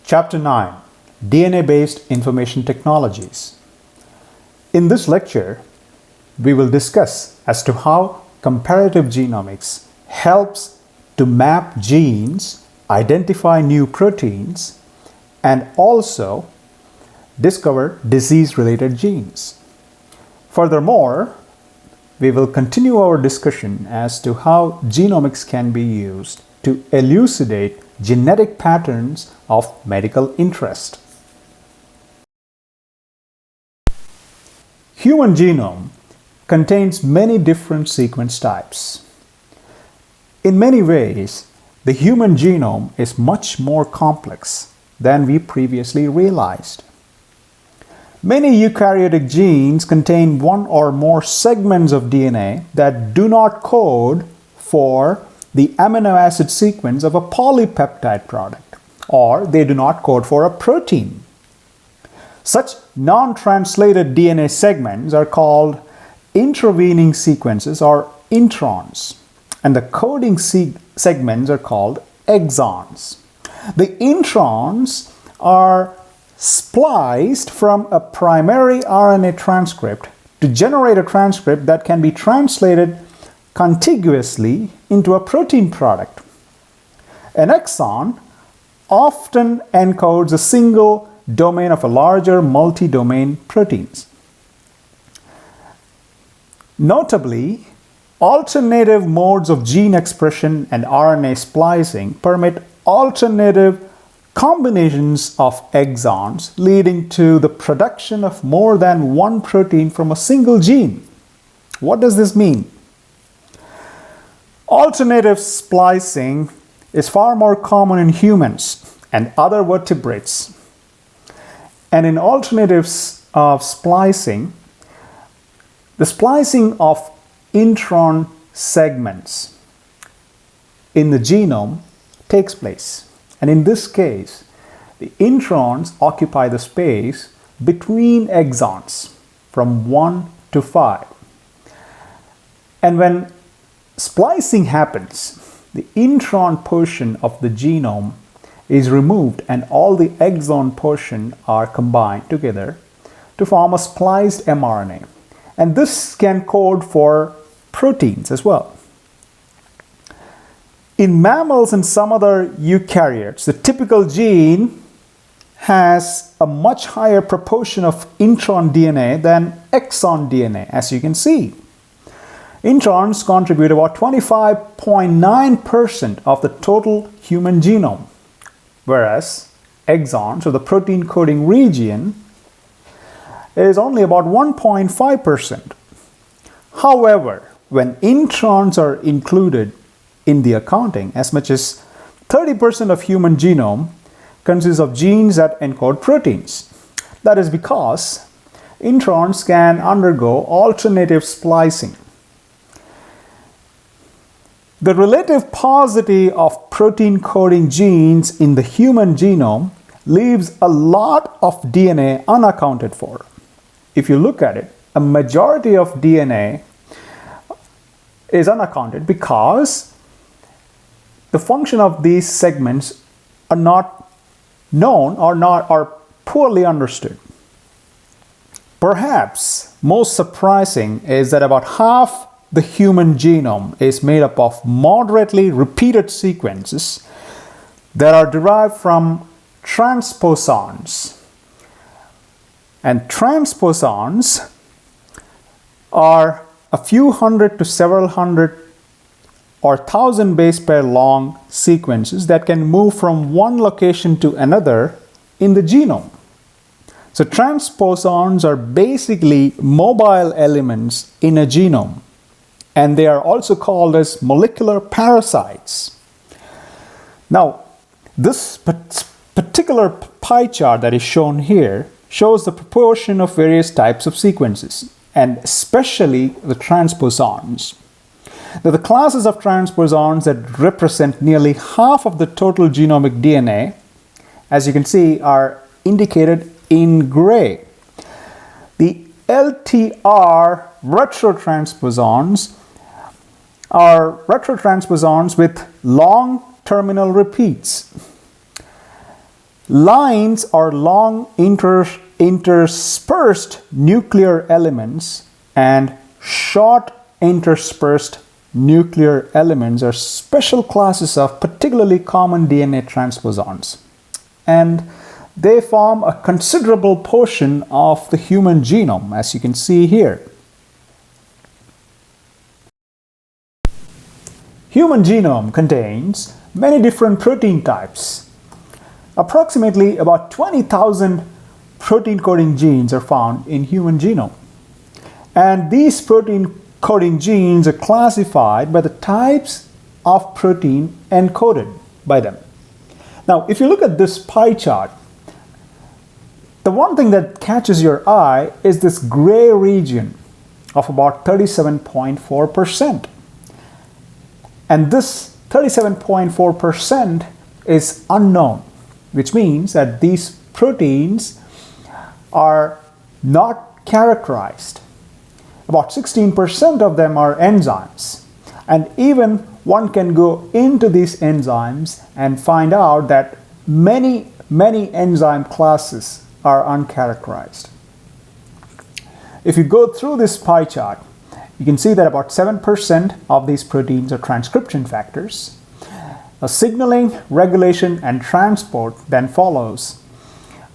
Chapter 9, DNA-based information technologies. In this lecture, we will discuss as to how comparative genomics helps to map genes, identify new proteins, and also discover disease-related genes. Furthermore, we will continue our discussion as to how genomics can be used to elucidate genetic patterns of medical interest. Human genome contains many different sequence types. In many ways, the human genome is much more complex than we previously realized. Many eukaryotic genes contain one or more segments of DNA that do not code for the amino acid sequence of a polypeptide product, or they do not code for a protein. Such non-translated DNA segments are called intervening sequences or introns, and the coding segments are called exons. The introns are spliced from a primary RNA transcript to generate a transcript that can be translated contiguously into a protein product. An exon often encodes a single domain of a larger multi-domain proteins. Notably, alternative modes of gene expression and RNA splicing permit alternative combinations of exons, leading to the production of more than one protein from a single gene. What does this mean? Alternative splicing is far more common in humans and other vertebrates. And in alternatives of splicing, the splicing of intron segments in the genome takes place. And in this case, the introns occupy the space between exons from 1 to 5. And when splicing happens, the intron portion of the genome is removed and all the exon portion are combined together to form a spliced mRNA. And this can code for proteins as well. In mammals and some other eukaryotes, the typical gene has a much higher proportion of intron DNA than exon DNA, as you can see. Introns contribute about 25.9% of the total human genome, whereas exons, or the protein coding region, is only about 1.5%. However, when introns are included in the accounting, as much as 30% of human genome consists of genes that encode proteins. That is because introns can undergo alternative splicing. The relative paucity of protein coding genes in the human genome leaves a lot of DNA unaccounted for. If you look at it, a majority of DNA is unaccounted because the function of these segments are not known or poorly understood. Perhaps most surprising is that about half the human genome is made up of moderately repeated sequences that are derived from transposons. And transposons are a few hundred to several hundred or 1,000 base pair long sequences that can move from one location to another in the genome. So transposons are basically mobile elements in a genome, and they are also called as molecular parasites. Now, this particular pie chart that is shown here shows the proportion of various types of sequences, and especially the transposons. Now, the classes of transposons that represent nearly half of the total genomic DNA, as you can see, are indicated in gray. The LTR retrotransposons are retrotransposons with long terminal repeats. Lines are long interspersed nuclear elements, and short interspersed nuclear elements are special classes of particularly common DNA transposons. And they form a considerable portion of the human genome, as you can see here. Human genome contains many different protein types. Approximately about 20,000 protein coding genes are found in human genome. And these protein coding genes are classified by the types of protein encoded by them. Now, if you look at this pie chart, the one thing that catches your eye is this gray region of about 37.4%. And this 37.4% is unknown, which means that these proteins are not characterized. About 16% of them are enzymes. And even one can go into these enzymes and find out that many enzyme classes are uncharacterized. If you go through this pie chart, you can see that about 7% of these proteins are transcription factors. Signaling, regulation, and transport then follows.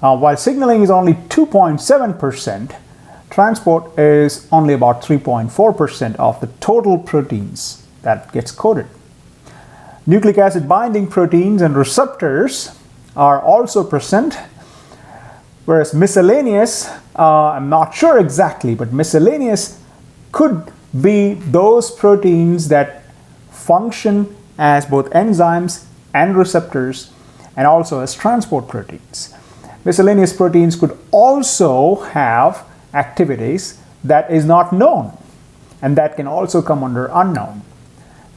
While signaling is only 2.7%, transport is only about 3.4% of the total proteins that gets coded. Nucleic acid binding proteins and receptors are also present, whereas miscellaneous, I'm not sure exactly, but miscellaneous could be those proteins that function as both enzymes and receptors, and also as transport proteins. Miscellaneous proteins could also have activities that is not known, and that can also come under unknown.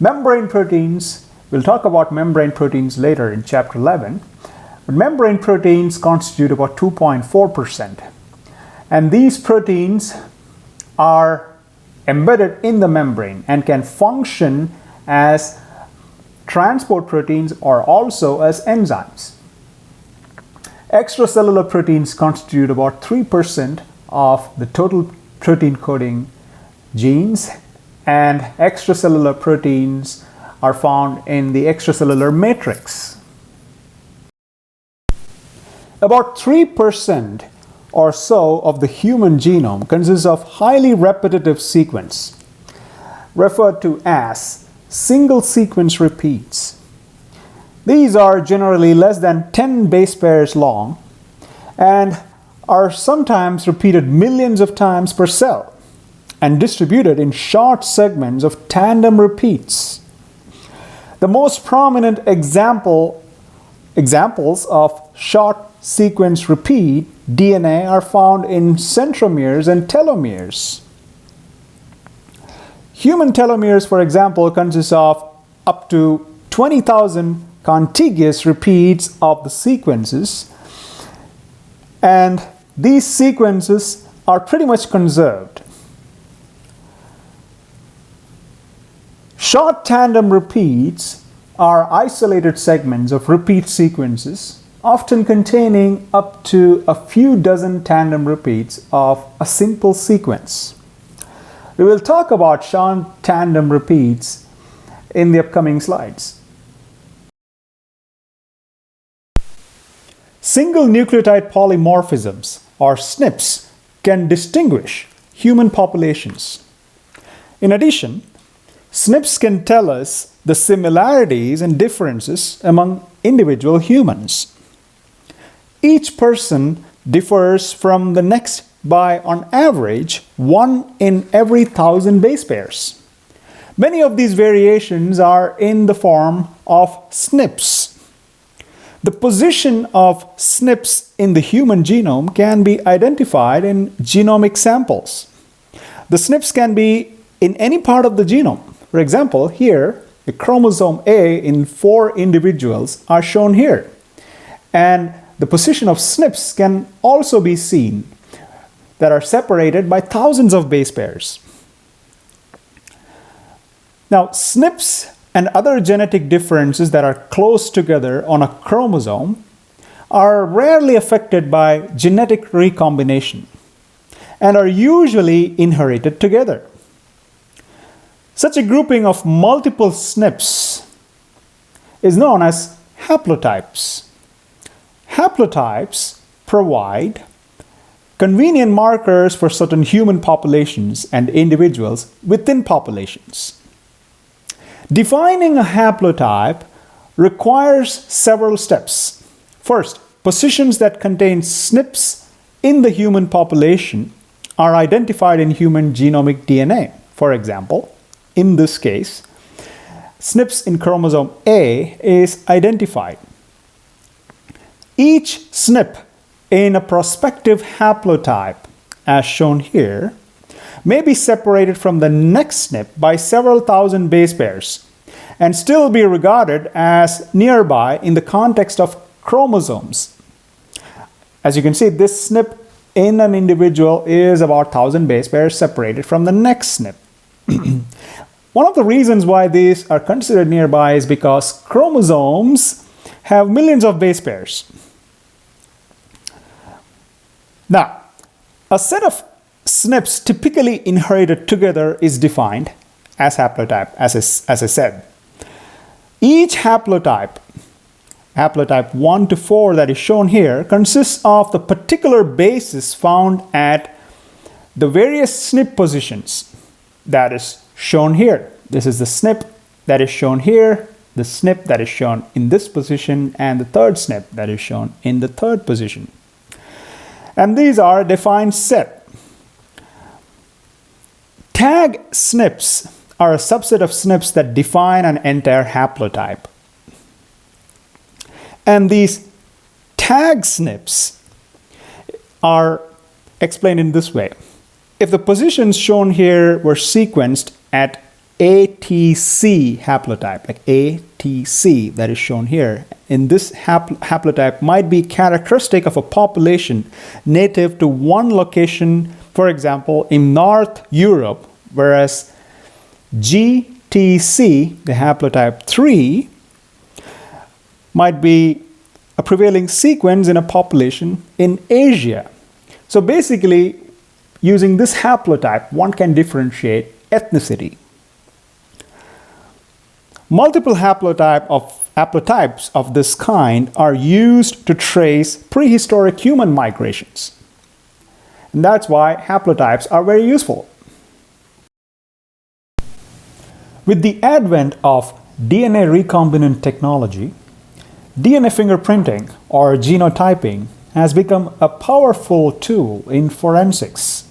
Membrane proteins, we'll talk about membrane proteins later in chapter 11, but membrane proteins constitute about 2.4%. And these proteins are embedded in the membrane and can function as transport proteins or also as enzymes. Extracellular proteins constitute about 3% of the total protein coding genes, and extracellular proteins are found in the extracellular matrix. About 3% or so of the human genome consists of highly repetitive sequence, referred to as single sequence repeats. These are generally less than 10 base pairs long and are sometimes repeated millions of times per cell and distributed in short segments of tandem repeats. The most prominent examples of short sequence repeat DNA are found in centromeres and telomeres. Human telomeres, for example, consist of up to 20,000 contiguous repeats of the sequences, and these sequences are pretty much conserved. Short tandem repeats are isolated segments of repeat sequences, often containing up to a few dozen tandem repeats of a simple sequence. We will talk about short tandem repeats in the upcoming slides. Single nucleotide polymorphisms, or SNPs, can distinguish human populations. In addition, SNPs can tell us the similarities and differences among individual humans. Each person differs from the next by, on average, 1 in every 1,000 base pairs. Many of these variations are in the form of SNPs. The position of SNPs in the human genome can be identified in genomic samples. The SNPs can be in any part of the genome. For example, here, the chromosome A in 4 individuals are shown here. And the position of SNPs can also be seen that are separated by thousands of base pairs. Now, SNPs and other genetic differences that are close together on a chromosome are rarely affected by genetic recombination and are usually inherited together. Such a grouping of multiple SNPs is known as haplotypes. Haplotypes provide convenient markers for certain human populations and individuals within populations. Defining a haplotype requires several steps. First, positions that contain SNPs in the human population are identified in human genomic DNA. For example, in this case, SNPs in chromosome A is identified. Each SNP in a prospective haplotype, as shown here, may be separated from the next SNP by several thousand base pairs and still be regarded as nearby in the context of chromosomes. As you can see, this SNP in an individual is about 1,000 base pairs separated from the next SNP. One of the reasons why these are considered nearby is because chromosomes have millions of base pairs. Now, a set of SNPs typically inherited together is defined as haplotype, as I said. Each haplotype 1 to 4 that is shown here, consists of the particular bases found at the various SNP positions that is shown here. This is the SNP that is shown here, the SNP that is shown in this position, and the third SNP that is shown in the third position. And these are a defined set. Tag SNPs are a subset of SNPs that define an entire haplotype. And these tag SNPs are explained in this way. If the positions shown here were sequenced at ATC haplotype, like ATC that is shown here, in this haplotype might be characteristic of a population native to one location, for example, in North Europe, whereas GTC, the haplotype 3, might be a prevailing sequence in a population in Asia. So basically, using this haplotype, one can differentiate ethnicity. Multiple haplotypes of this kind are used to trace prehistoric human migrations. And that's why haplotypes are very useful. With the advent of DNA recombinant technology, DNA fingerprinting or genotyping has become a powerful tool in forensics.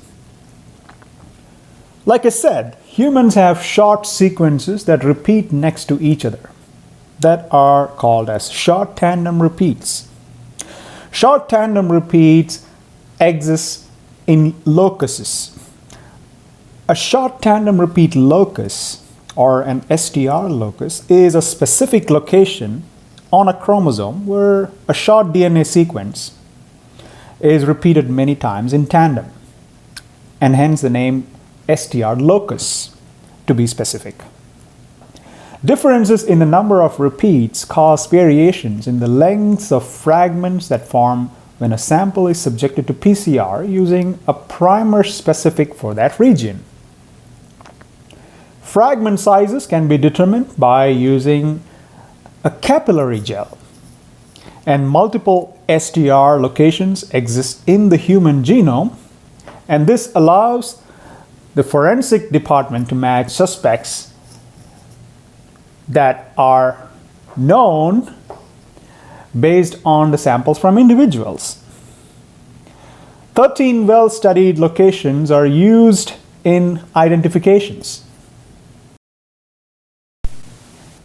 Like I said, humans have short sequences that repeat next to each other that are called as short tandem repeats. Short tandem repeats exist in locuses. A short tandem repeat locus or an STR locus is a specific location on a chromosome where a short DNA sequence is repeated many times in tandem, and hence the name STR locus, to be specific. Differences in the number of repeats cause variations in the lengths of fragments that form when a sample is subjected to PCR using a primer specific for that region. Fragment sizes can be determined by using a capillary gel, and multiple STR locations exist in the human genome, and this allows the forensic department to match suspects that are known based on the samples from individuals. 13 well-studied locations are used in identifications.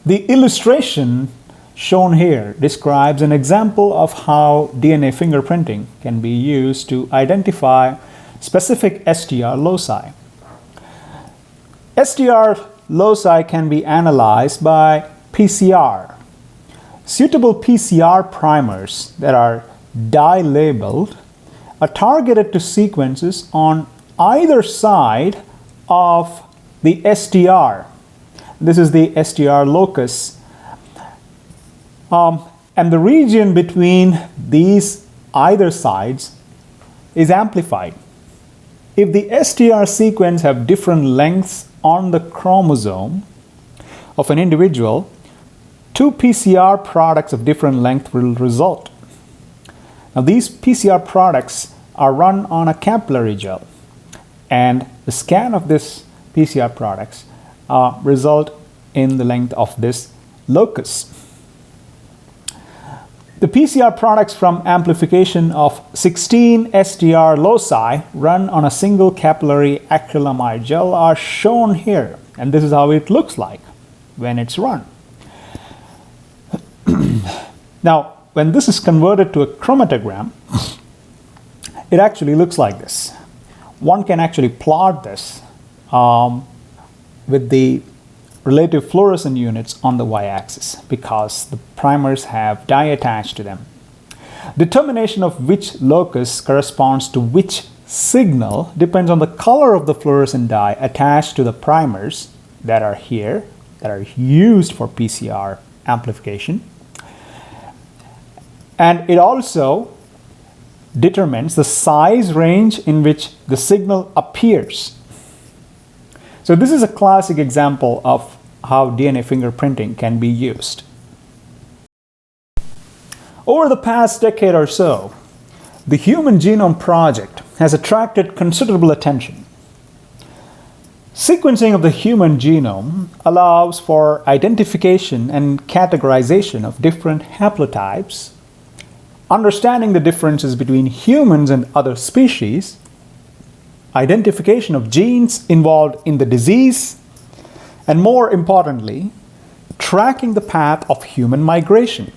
The illustration shown here describes an example of how DNA fingerprinting can be used to identify specific STR loci. STR loci can be analyzed by PCR. Suitable PCR primers that are dye-labeled are targeted to sequences on either side of the STR. This is the STR locus. and the region between these either sides is amplified. If the STR sequence have different lengths on the chromosome of an individual, two PCR products of different length will result. Now these PCR products are run on a capillary gel, and the scan of this PCR products result in the length of this locus. The PCR products from amplification of 16 STR loci run on a single capillary acrylamide gel are shown here, and this is how it looks like when it's run. Now, when this is converted to a chromatogram, it actually looks like this. One can actually plot this with the relative fluorescent units on the y-axis because the primers have dye attached to them. Determination of which locus corresponds to which signal depends on the color of the fluorescent dye attached to the primers that are here, that are used for PCR amplification. And it also determines the size range in which the signal appears. So this is a classic example of how DNA fingerprinting can be used. Over the past decade or so, the Human Genome Project has attracted considerable attention. Sequencing of the human genome allows for identification and categorization of different haplotypes, understanding the differences between humans and other species, identification of genes involved in the disease, and more importantly, tracking the path of human migration.